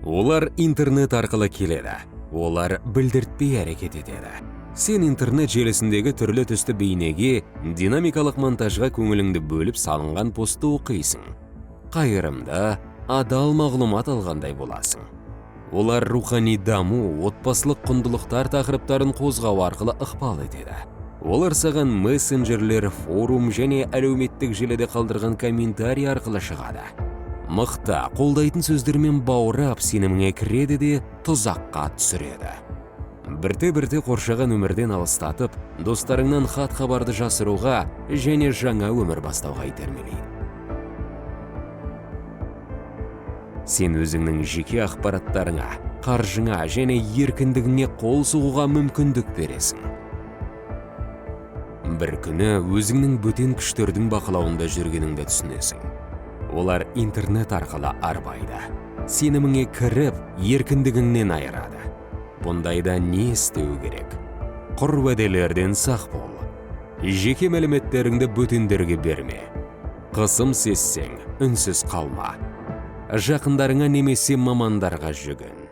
Олар интернет арқылы келеді. Олар білдіртпей әрекет етеді. Сен интернет желісіндегі түрлі түсті бейнеге, динамикалық монтажға көңіліңді бөліп салынған постты оқисың. Қайырымды, адал мағлұмат алғандай боласың. Олар рухани даму, отбасылық құндылықтар тақырыптарын қозғау арқылы ықпал етеді. Олар саған мессенджерлер, форум және әлеуметтік желіде қалдырған комментарий арқылы шығады. Мықты, қолдайтын сөздермен баурап, сеніміңе кіреді де тұзаққа түсіреді. Бірте-бірте қоршаған өмірден алыстатып, достарыңнан хат хабарды жасыруға және жаңа өмір бастауға итермелейді. Сен өзіңнің жеке ақпараттарыңа, қаржыңа және еркіндігіңе қол сұғуға мүмкіндік бересің. Бір күні өзіңнің бөтен күштердің бақылауында жүргеніңді түсінесің. Олар интернет арқылы арбайды. Сеніміңе кіріп, еркіндігіңнен айырады. Бұндайда не істеу керек? Құр уәделерден сақ бол. Жеке мәліметтеріңді бөтендерге берме. Қысым сезсең, үнсіз қалма. Жақындарыңа немесе мамандарға жүгін.